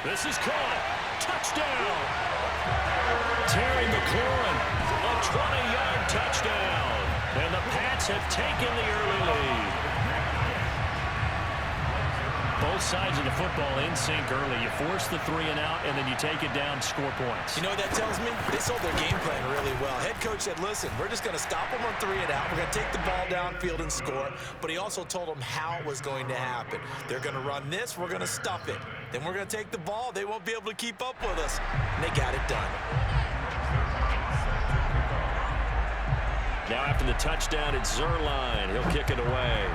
This is caught. Touchdown. Terry McLaurin, a 20-yard touchdown. And the Pats have taken the early lead. Both sides of the football in sync early. You force the 3 and out, and then you take it down, score points. You know what that tells me? They sold their game plan really well. Head coach said, listen, we're just going to stop them on 3 and out. We're going to take the ball downfield and score. But he also told them how it was going to happen. They're going to run this. We're going to stuff it. Then we're going to take the ball. They won't be able to keep up with us. And they got it done. Now after the touchdown, it's Zuerlein. He'll kick it away.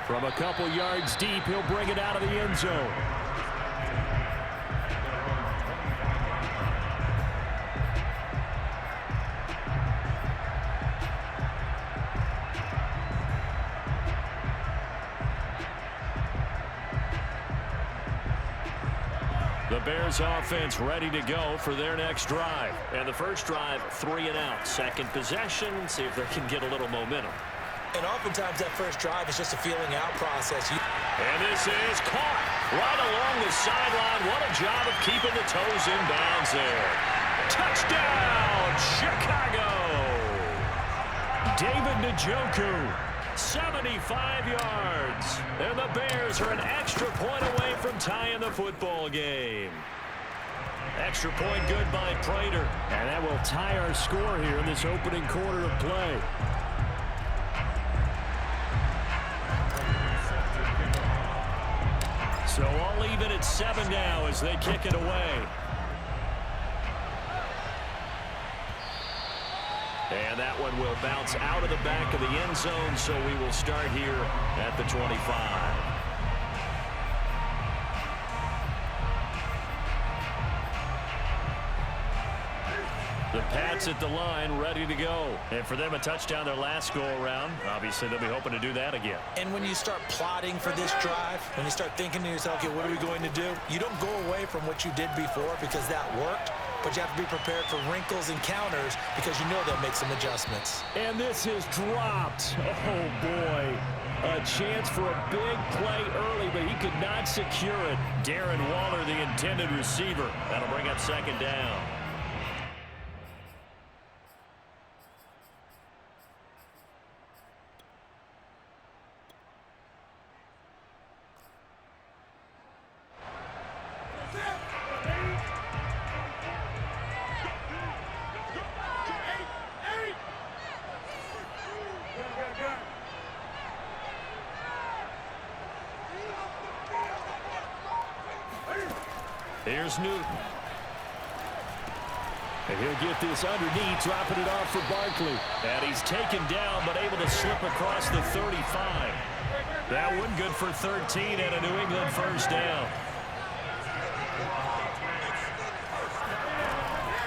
From a couple yards deep, he'll bring it out of the end zone. The Bears offense ready to go for their next drive. And the first drive, 3 and out. Second possession, see if they can get a little momentum. And oftentimes that first drive is just a feeling out process. And this is caught right along the sideline. What a job of keeping the toes in bounds there. Touchdown, Chicago! David Njoku, 75 yards. And the Bears are an extra point away from tying the football game. Extra point good by Prater. And that will tie our score here in this opening quarter of play. So all even at 7 now as they kick it away. And that one will bounce out of the back of the end zone, so we will start here at the 25. The Pats at the line, ready to go. And for them, a touchdown their last go-around. Obviously, they'll be hoping to do that again. And when you start plotting for this drive, when you start thinking to yourself, okay, what are we going to do? You don't go away from what you did before because that worked, but you have to be prepared for wrinkles and counters because you know they'll make some adjustments. And this is dropped. Oh, boy. A chance for a big play early, but he could not secure it. Darren Waller, the intended receiver. That'll bring up second down. Here's Newton. And he'll get this underneath, dropping it off for Barkley. And he's taken down, but able to slip across the 35. That one good for 13 and a New England first down.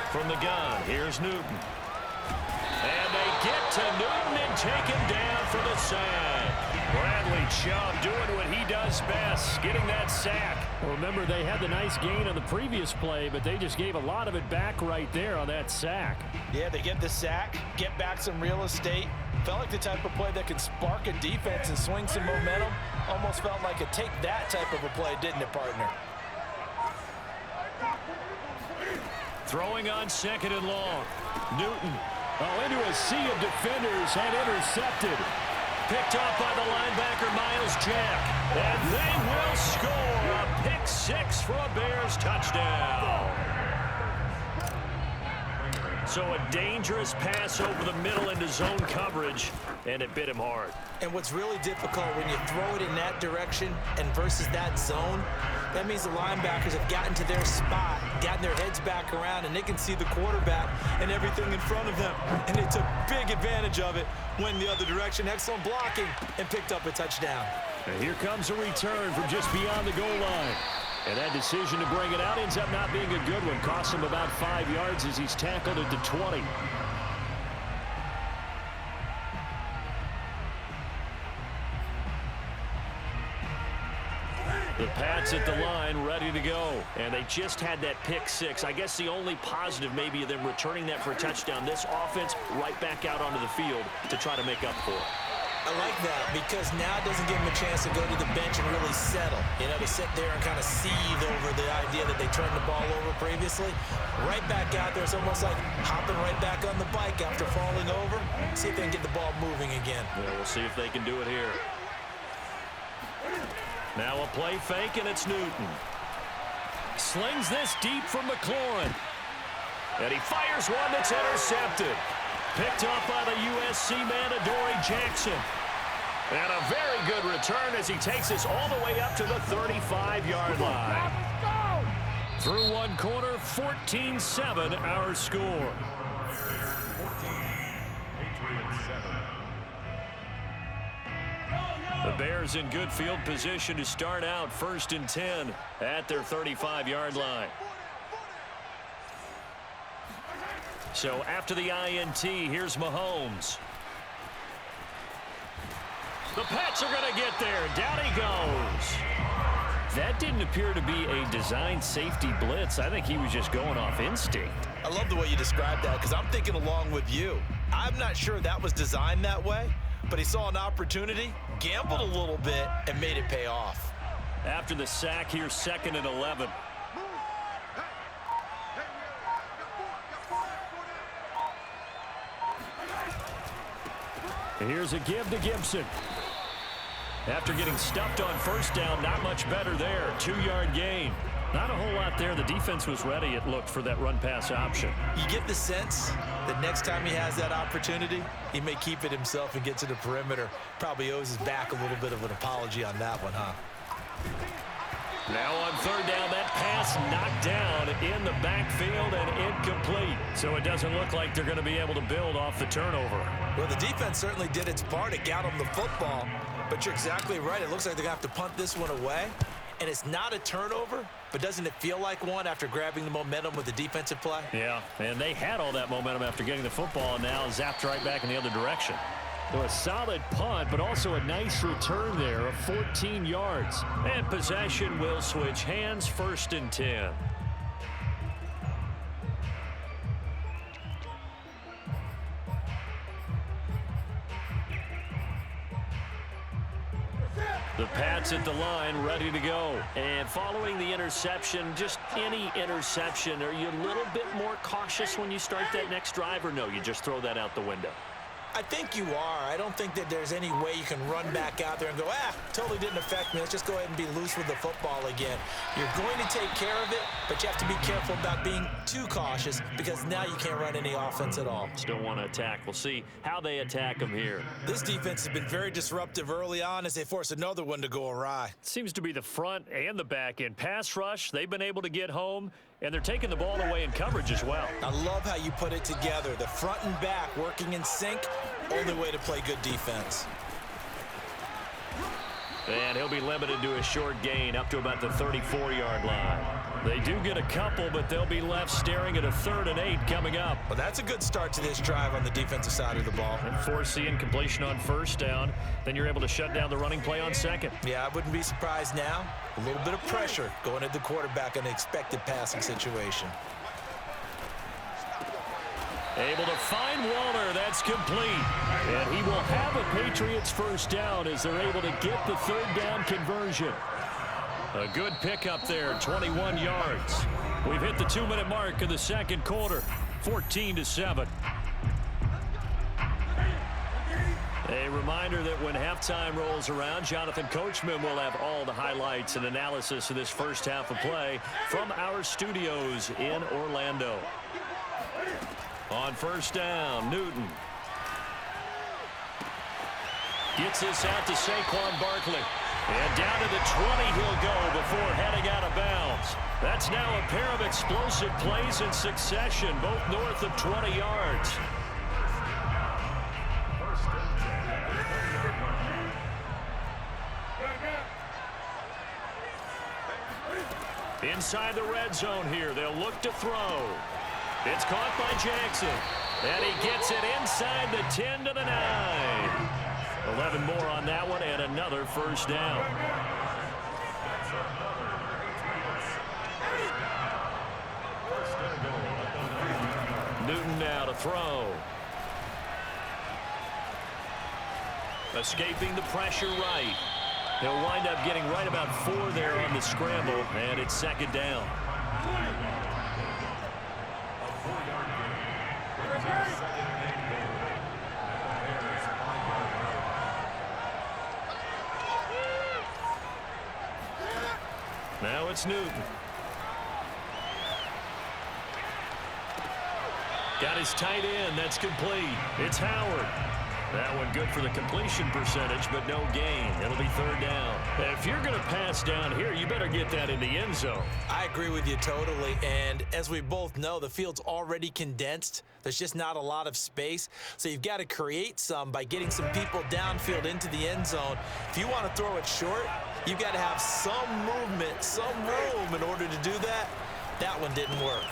From the gun, here's Newton. And they get to Newton and take him down for the sack. Bradley Chubb doing what he does best, getting that sack. Well, remember, they had the nice gain on the previous play, but they just gave a lot of it back right there on that sack. Yeah, they get the sack, get back some real estate. Felt like the type of play that could spark a defense and swing some momentum. Almost felt like a take that type of a play, didn't it, partner? Throwing on second and long. Newton into a sea of defenders and intercepted. Picked off by the linebacker, Miles Jack. And they will score a pick six for a Bears touchdown. So a dangerous pass over the middle into zone coverage, and it bit him hard. And what's really difficult when you throw it in that direction and versus that zone, that means the linebackers have gotten to their spot, gotten their heads back around, and they can see the quarterback and everything in front of them. And they took big advantage of it, went the other direction, excellent blocking, and picked up a touchdown. And here comes a return from just beyond the goal line. And that decision to bring it out ends up not being a good one. Costs him about 5 yards as he's tackled at the 20. The Pats at the line, ready to go. And they just had that pick six. I guess the only positive maybe of them returning that for a touchdown. This offense right back out onto the field to try to make up for it. I like that because now it doesn't give him a chance to go to the bench and really settle. You know, to sit there and kind of seethe over the idea that they turned the ball over previously. Right back out there. It's almost like hopping right back on the bike after falling over. See if they can get the ball moving again. Yeah, we'll see if they can do it here. Now a play fake, and it's Newton. Slings this deep from McLaurin. And he fires one that's intercepted. Picked off by the USC man, Adoree Jackson. And a very good return as he takes us all the way up to the 35-yard line. Through one quarter, 14-7 our score. The Bears in good field position to start out 1st and 10 at their 35-yard line. So after the INT, here's Mahomes. The Pats are going to get there. Down he goes. That didn't appear to be a designed safety blitz. I think he was just going off instinct. I love the way you described that because I'm thinking along with you. I'm not sure that was designed that way, but he saw an opportunity, gambled a little bit, and made it pay off. After the sack, here's 2nd and 11. Here's a give to Gibson. After getting stuffed on 1st down, not much better there. 2-yard gain. Not a whole lot there. The defense was ready, it looked, for that run-pass option. You get the sense that next time he has that opportunity, he may keep it himself and get to the perimeter. Probably owes his back a little bit of an apology on that one, huh? Now on 3rd down, that pass knocked down in the backfield and incomplete. So it doesn't look like they're going to be able to build off the turnover. Well, the defense certainly did its part. It got them the football. But you're exactly right. It looks like they're going to have to punt this one away. And it's not a turnover, but doesn't it feel like one after grabbing the momentum with the defensive play? Yeah, and they had all that momentum after getting the football and now zapped right back in the other direction. So a solid punt, but also a nice return there of 14 yards. And possession will switch hands, 1st and 10. The Pats at the line, ready to go. And following the interception, just any interception, are you a little bit more cautious when you start that next drive, or no, you just throw that out the window? I think you are. I don't think that there's any way you can run back out there and go, totally didn't affect me. Let's just go ahead and be loose with the football again. You're going to take care of it, but you have to be careful about being too cautious because now you can't run any offense at all. Still want to attack. We'll see how they attack them here. This defense has been very disruptive early on as they force another one to go awry. Seems to be the front and the back end. Pass rush, they've been able to get home, and they're taking the ball away in coverage as well. I love how you put it together. The front and back working in sync. Only way to play good defense. And he'll be limited to a short gain up to about the 34-yard line. They do get a couple, but they'll be left staring at a 3rd and 8 coming up. Well, that's a good start to this drive on the defensive side of the ball. And force the incompletion on 1st down. Then you're able to shut down the running play on 2nd. Yeah, I wouldn't be surprised now. A little bit of pressure going at the quarterback in an expected passing situation. Able to find Waller. That's complete. And he will have a Patriots 1st down as they're able to get the 3rd down conversion. A good pickup there, 21 yards. We've hit the 2-minute mark of the 2nd quarter, 14-7. A reminder that when halftime rolls around, Jonathan Coachman will have all the highlights and analysis of this first half of play from our studios in Orlando. On 1st down, Newton. Gets this out to Saquon Barkley. And down to the 20 he'll go before heading out of bounds. That's now a pair of explosive plays in succession, both north of 20 yards. Inside the red zone here, they'll look to throw. It's caught by Jackson. And he gets it inside the 10 to the 9. 11 more on that one and another 1st down. Newton now to throw. Escaping the pressure right. He'll wind up getting right about 4 there on the scramble, and it's second down. Now it's Newton. Got his tight end. That's complete. It's Howard. That one good for the completion percentage, but no gain. It'll be third down. If you're going to pass down here, you better get that in the end zone. I agree with you totally. And as we both know, the field's already condensed. There's just not a lot of space. So you've got to create some by getting some people downfield into the end zone. If you want to throw it short, you've got to have some movement, some room in order to do that. That one didn't work.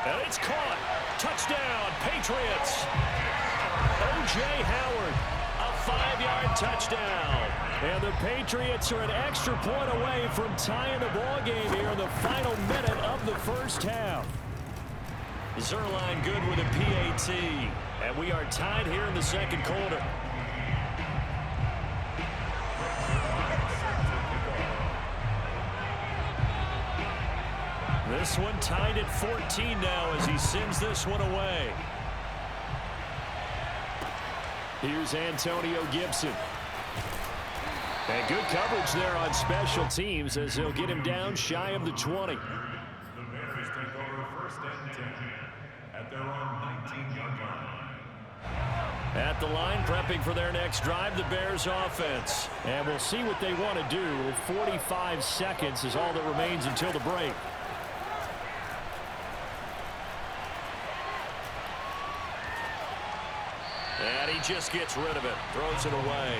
And it's caught. Touchdown, Patriots. O.J. Howard, a 5-yard touchdown. And the Patriots are an extra point away from tying the ball game here in the final minute of the first half. Zerline good with a PAT. And we are tied here in the second quarter. This one tied at 14 now as he sends this one away. Here's Antonio Gibson. And good coverage there on special teams as they'll get him down shy of the 20. The Bears take over first and 10 at their own 19-yard line. At the line, prepping for their next drive, the Bears offense. And we'll see what they want to do. 45 seconds is all that remains until the break. And he just gets rid of it. Throws it away.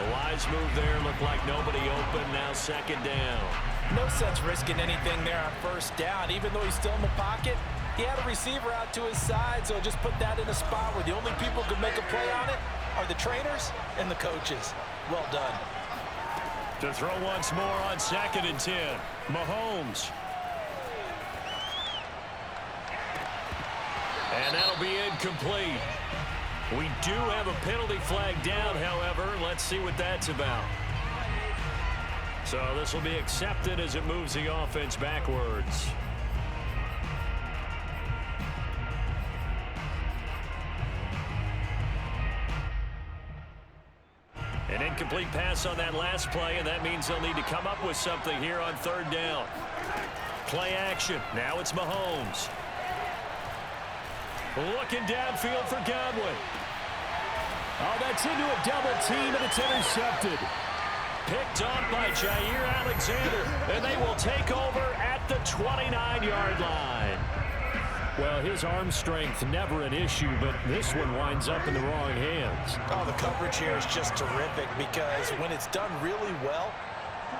A wise move there. Looked like nobody open. Now second down. No sense risking anything there on first down. Even though he's still in the pocket, he had a receiver out to his side, so just put that in a spot where the only people who can make a play on it are the trainers and the coaches. Well done. To throw once more on second and 10. Mahomes. And that'll be incomplete. We do have a penalty flag down, however. Let's see what that's about. So this will be accepted as it moves the offense backwards. An incomplete pass on that last play, and that means they'll need to come up with something here on third down. Play action. Now it's Mahomes. Looking downfield for Godwin. Oh, that's into a double team, and it's intercepted. Picked off by Jair Alexander, and they will take over at the 29-yard line. Well, his arm strength, never an issue, but this one winds up in the wrong hands. Oh, the coverage here is just terrific because when it's done really well,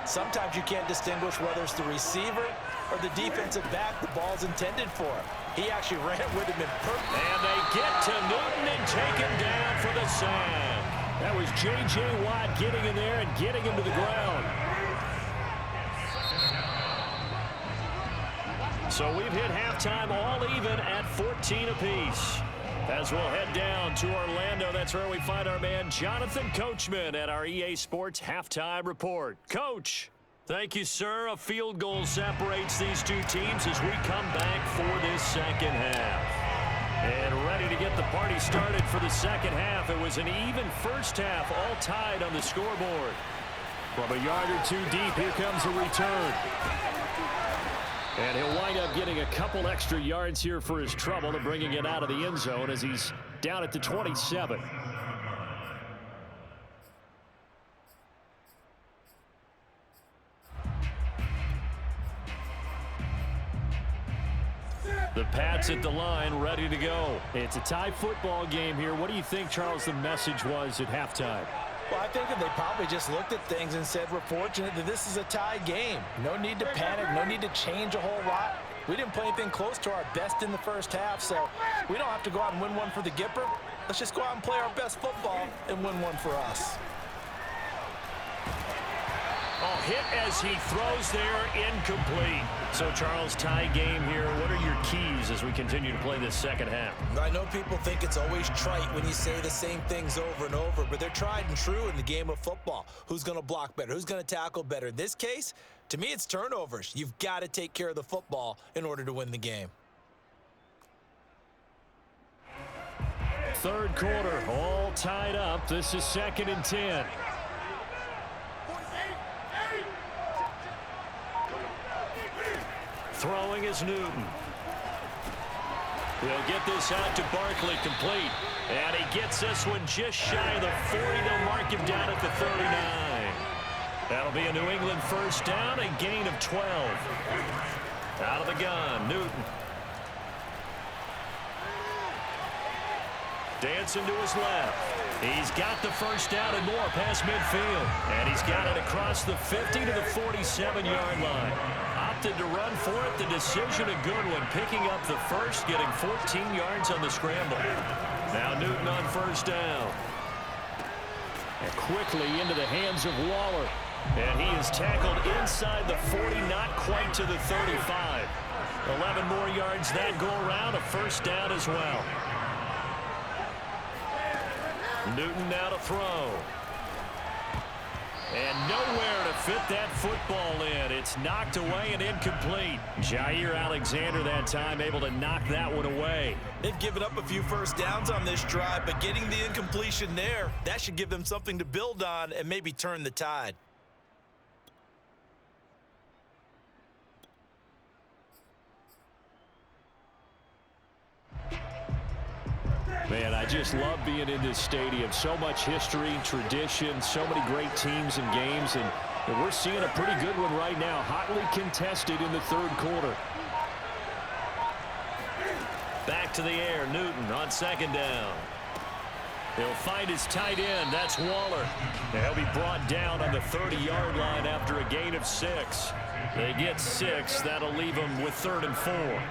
sometimes you can't distinguish whether it's the receiver or the defensive back the ball's intended for. He actually ran with him in perfect. And they get to Newton and take him down for the sack. That was J.J. Watt getting in there and getting him to the ground. So we've hit halftime all even at 14 apiece. As we'll head down to Orlando, that's where we find our man Jonathan Coachman at our EA Sports Halftime Report. Coach, thank you, sir. A field goal separates these two teams as we come back for this second half. And ready to get the party started for the second half. It was an even first half, all tied on the scoreboard. From a yard or two deep, here comes a return. And he'll wind up getting a couple extra yards here for his trouble and bringing it out of the end zone as he's down at the 27. The Pats at the line, ready to go. It's a tie football game here. What do you think, Charles, the message was at halftime? Well, I think that they probably just looked at things and said, we're fortunate that this is a tie game. No need to panic, no need to change a whole lot. We didn't play anything close to our best in the first half, so we don't have to go out and win one for the Gipper. Let's just go out and play our best football and win one for us. Oh, hit as he throws there, incomplete. So, Charles, tie game here. What are your keys as we continue to play this second half? I know people think it's always trite when you say the same things over and over, but they're tried and true in the game of football. Who's going to block better? Who's going to tackle better? In this case, to me, it's turnovers. You've got to take care of the football in order to win the game. Third quarter, all tied up. This is 2nd and 10. Throwing is Newton. He'll get this out to Barkley, complete. And he gets this one just shy of the 40. They'll mark him down at the 39. That'll be a New England first down, a gain of 12. Out of the gun, Newton. Dancing to his left. He's got the first down and more past midfield. And he's got it across the 50 to the 47-yard line. Opted to run for it. The decision a good one. Picking up the first, getting 14 yards on the scramble. Now Newton on first down. And quickly into the hands of Waller. And he is tackled inside the 40, not quite to the 35. 11 more yards that go around. A first down as well. Newton now to throw. And nowhere to fit that football in. It's knocked away and incomplete. Jair Alexander that time able to knock that one away. They've given up a few first downs on this drive, but getting the incompletion there, that should give them something to build on and maybe turn the tide. Man, I just love being in this stadium. So much history, tradition, so many great teams and games, and we're seeing a pretty good one right now, hotly contested in the third quarter. Back to the air, Newton on second down. He'll find his tight end, that's Waller. And he'll be brought down on the 30-yard line after a gain of 6. They get 6, that'll leave them with 3rd and 4.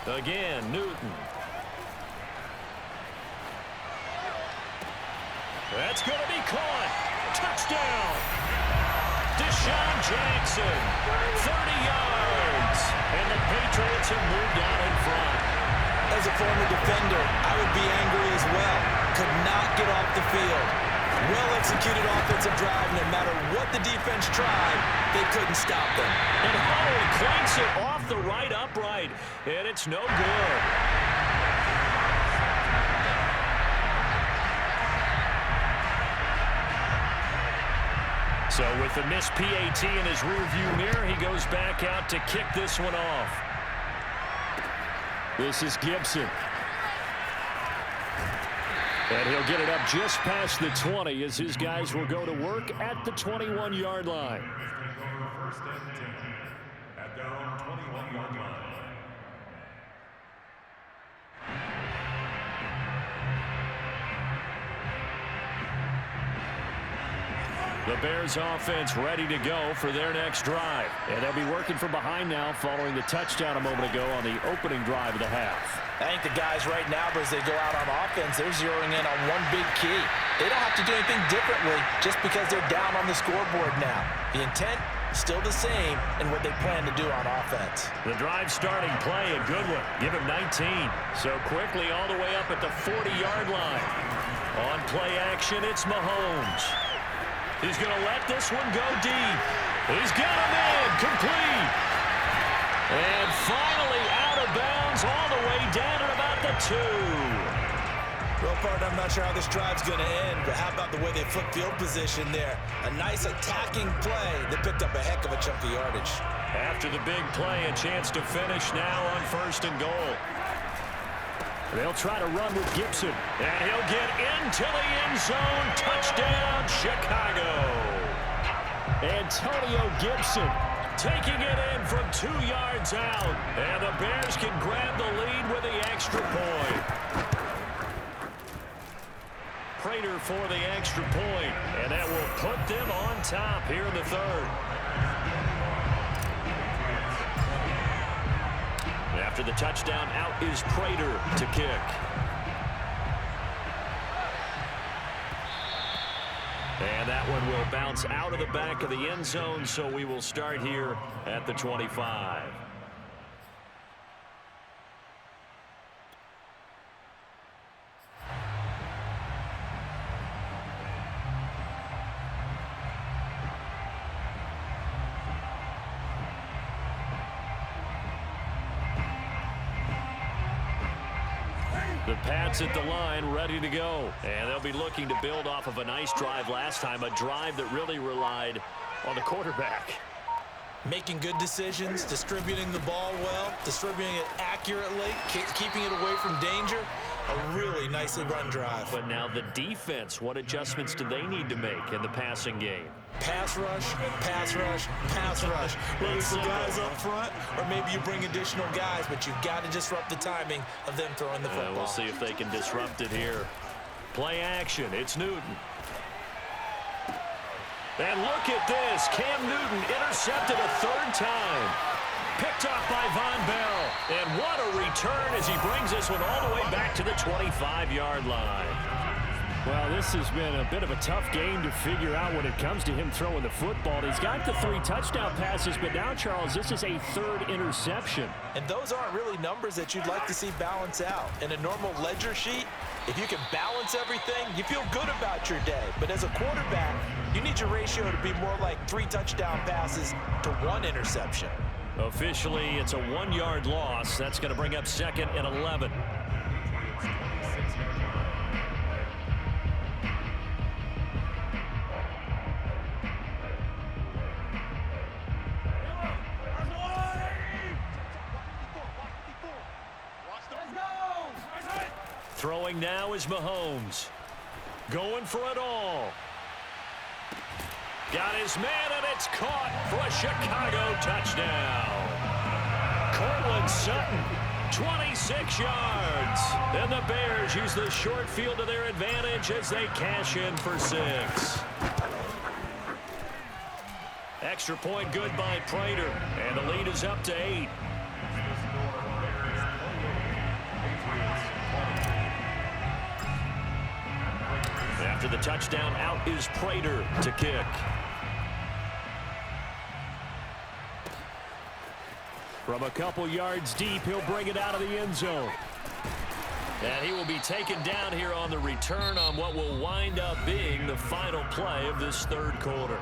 Again, Newton. That's going to be caught. Touchdown. Deshaun Jackson, 30 yards. And the Patriots have moved out in front. As a former defender, I would be angry as well. Could not get off the field. Well-executed offensive drive. No matter what the defense tried, they couldn't stop them. And Howard clanks it off the right upright, and it's no good. So with the missed PAT in his rearview mirror, he goes back out to kick this one off. This is Gibson. And he'll get it up just past the 20 as his guys will go to work at the 21-yard line. First and 10 at their own 21-yard line. The Bears offense ready to go for their next drive. And they'll be working from behind now following the touchdown a moment ago on the opening drive of the half. I think the guys right now, as they go out on offense, they're zeroing in on one big key. They don't have to do anything differently just because they're down on the scoreboard now. The intent is still the same in what they plan to do on offense. The drive starting play, a good one. Give him 19. So quickly all the way up at the 40-yard line. On play action, it's Mahomes. He's going to let this one go deep. He's got him in, complete. And finally out of bounds all the way down at about the 2. Well, partner, I'm not sure how this drive's going to end, but how about the way they flip field position there? A nice attacking play that picked up a heck of a chunk of yardage. After the big play, a chance to finish now on 1st and goal. They'll try to run with Gibson, and he'll get into the end zone. Touchdown, Chicago. Antonio Gibson taking it in from 2 yards out, and the Bears can grab the lead with the extra point. Prater for the extra point, and that will put them on top here in the third. After the touchdown, out is Prater to kick. And that one will bounce out of the back of the end zone, so we will start here at the 25. The Pats at the line, ready to go. And they'll be looking to build off of a nice drive last time, a drive that really relied on the quarterback. Making good decisions, distributing the ball well, distributing it accurately, keeping it away from danger. A really nicely run drive. But now the defense, what adjustments do they need to make in the passing game? Pass rush, pass rush, pass rush. Whether it's the guys up front or maybe you bring additional guys, but you've got to disrupt the timing of them throwing the football. We'll see if they can disrupt it here. Play action. It's Newton. And look at this. Cam Newton intercepted a third time. Picked off by Von Bell. And what a return as he brings this one all the way back to the 25-yard line. Well, this has been a bit of a tough game to figure out when it comes to him throwing the football. He's got the 3 touchdown passes, but now, Charles, this is a third interception. And those aren't really numbers that you'd like to see balance out. In a normal ledger sheet, if you can balance everything, you feel good about your day. But as a quarterback, you need your ratio to be more like 3 touchdown passes to 1 interception. Officially, it's a 1-yard loss. That's going to bring up 2nd and 11. Throwing now is Mahomes. Going for it all. Got his man, and it's caught for a Chicago touchdown. Cortland Sutton, 26 yards. And the Bears use the short field to their advantage as they cash in for 6. Extra point good by Prater, and the lead is up to 8. After the touchdown, out is Prater to kick. From a couple yards deep, he'll bring it out of the end zone. And he will be taken down here on the return on what will wind up being the final play of this third quarter.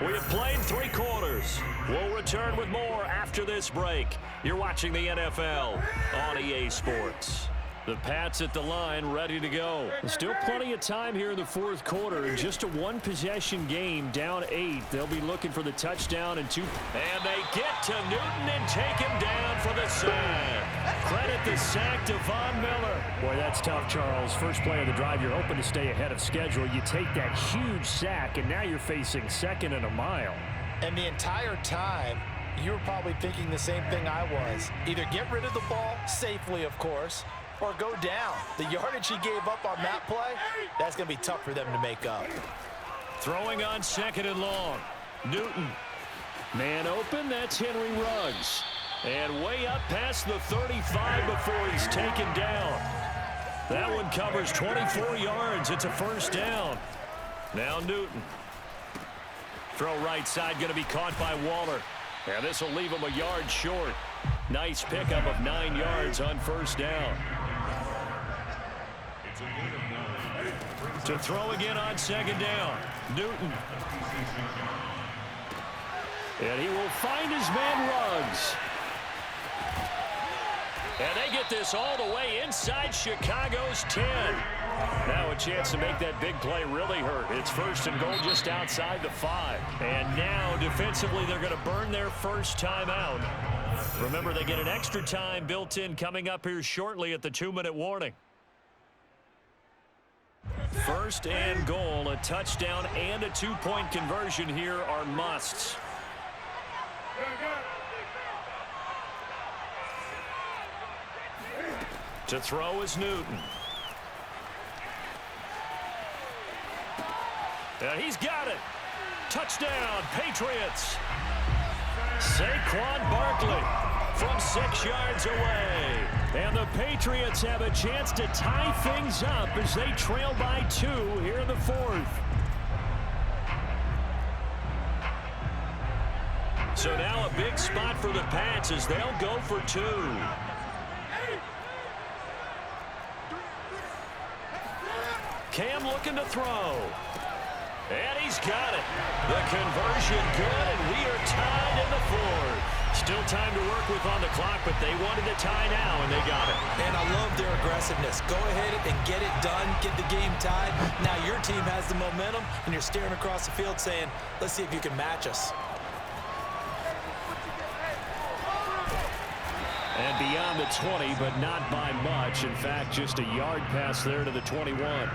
We have played 3 quarters. We'll return with more after this break. You're watching the NFL on EA Sports. The Pats at the line, ready to go. Still plenty of time here in the fourth quarter. In just a 1-possession game, down 8. They'll be looking for the touchdown and 2. And they get to Newton and take him down for the sack. Credit the sack to Von Miller. Boy, that's tough, Charles. First play of the drive, you're hoping to stay ahead of schedule. You take that huge sack, and now you're facing 2nd and a mile. And the entire time, you were probably thinking the same thing I was. Either get rid of the ball, safely, of course, or go down. The yardage he gave up on that play, that's going to be tough for them to make up. Throwing on 2nd and long. Newton. Man open, that's Henry Ruggs. And way up past the 35 before he's taken down. That one covers 24 yards. It's a first down. Now Newton. Throw right side, going to be caught by Waller. And this will leave him a yard short. Nice pickup of 9 yards on first down. To throw again on 2nd down. Newton. And he will find his man Ruggs. And they get this all the way inside Chicago's 10. Now a chance to make that big play really hurt. It's 1st and goal just outside the 5. And now defensively they're going to burn their first time out. Remember, they get an extra time built in coming up here shortly at the 2-minute warning. 1st and goal, a touchdown and a 2-point conversion here are musts. To throw is Newton. And he's got it. Touchdown, Patriots. Saquon Barkley from 6 yards away. And the Patriots have a chance to tie things up as they trail by 2 here in the 4th. So now a big spot for the Pats as they'll go for 2. Cam looking to throw. And he's got it. The conversion good, and we are tied in the 4th. Still time to work with on the clock, but they wanted to tie now, and they got it. And I love their aggressiveness. Go ahead and get it done, get the game tied. Now your team has the momentum, and you're staring across the field saying, let's see if you can match us. And beyond the 20, but not by much. In fact, just a yard pass there to the 21.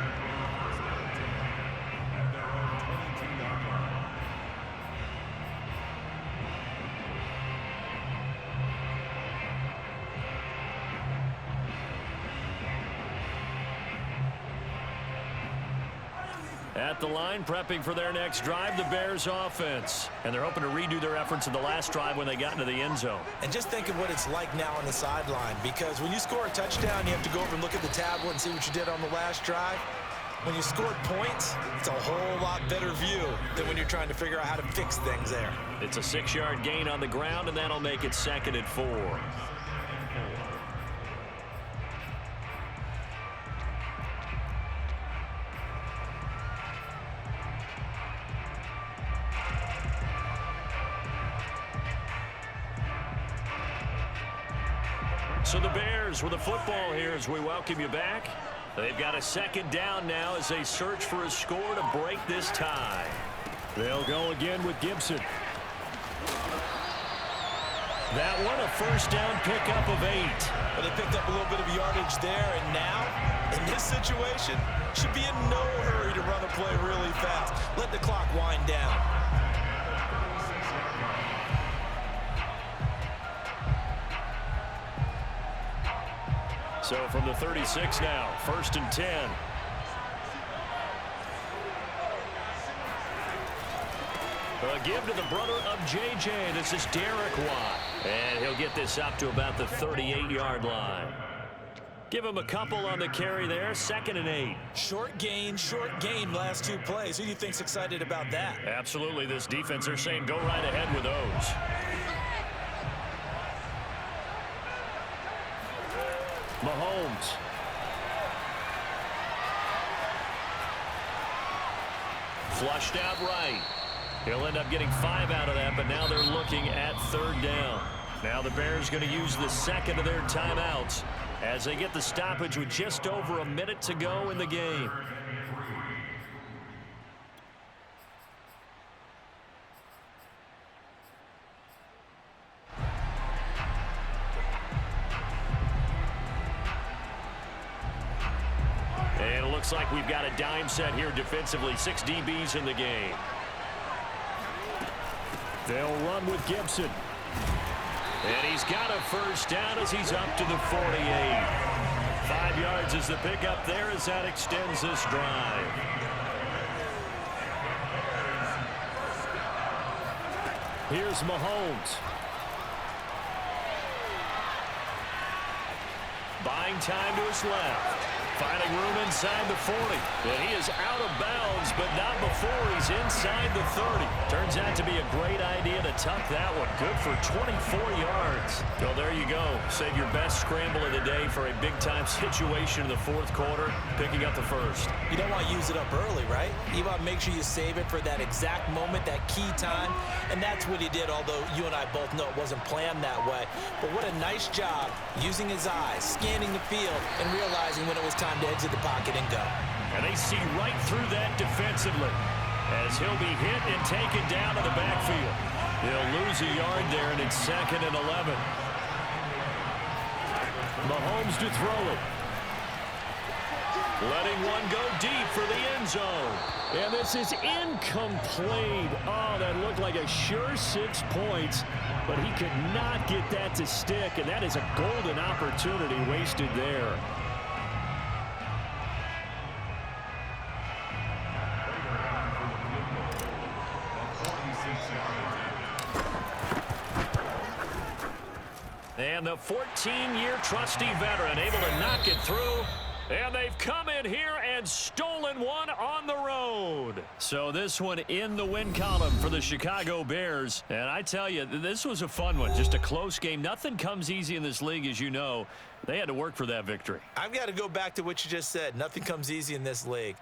At the line, prepping for their next drive, the Bears offense. And they're hoping to redo their efforts in the last drive when they got into the end zone. And just think of what it's like now on the sideline, because when you score a touchdown, you have to go over and look at the tablet and see what you did on the last drive. When you scored points, it's a whole lot better view than when you're trying to figure out how to fix things there. It's a 6-yard gain on the ground, and that'll make it 2nd and 4. So the Bears with the football here as we welcome you back. They've got a 2nd down now as they search for a score to break this tie. They'll go again with Gibson. That one a 1st down pickup of 8. But they picked up a little bit of yardage there, and now, in this situation, should be in no hurry to run a play really fast. Let the clock wind down. So from the 36 now, 1st and 10. A give to the brother of J.J. This is Derek Watt. And he'll get this up to about the 38-yard line. Give him a couple on the carry there, 2nd and 8. Short gain, last 2 plays. Who do you think's excited about that? Absolutely, this defense, they're saying go right ahead with those. Mahomes. Flushed out right. He'll end up getting 5 out of that, but now they're looking at 3rd down. Now the Bears going to use the 2nd of their timeouts as they get the stoppage with just over a minute to go in the game. And it looks like we've got a dime set here defensively. 6 DBs in the game. They'll run with Gibson. And he's got a 1st down as he's up to the 48. 5 yards is the pickup there as that extends this drive. Here's Mahomes. Buying time to his left. Finding room inside the 40. And he is out of bounds, but not before he's inside the 30. Turns out to be a great idea to tuck that one. Good for 24 yards. Well, there you go. Save your best scramble of the day for a big-time situation in the 4th quarter, picking up the 1st. You don't want to use it up early, right? You want to make sure you save it for that exact moment, that key time. And that's what he did, although you and I both know it wasn't planned that way. But what a nice job using his eyes, scanning the field, and realizing when it was time to exit the pocket and go. And they see right through that defensively as he'll be hit and taken down to the backfield. He'll lose a yard there, and it's 2nd and 11. Mahomes to throw it. Letting one go deep for the end zone. And this is incomplete. Oh, that looked like a sure 6 points, but he could not get that to stick, and that is a golden opportunity wasted there. And the 14-year trusty veteran able to knock it through. And they've come in here and stolen 2-1 on the road. So this one in the win column for the Chicago Bears. And I tell you, this was a fun one. Just a close game. Nothing comes easy in this league, as you know. They had to work for that victory. I've got to go back to what you just said. Nothing comes easy in this league.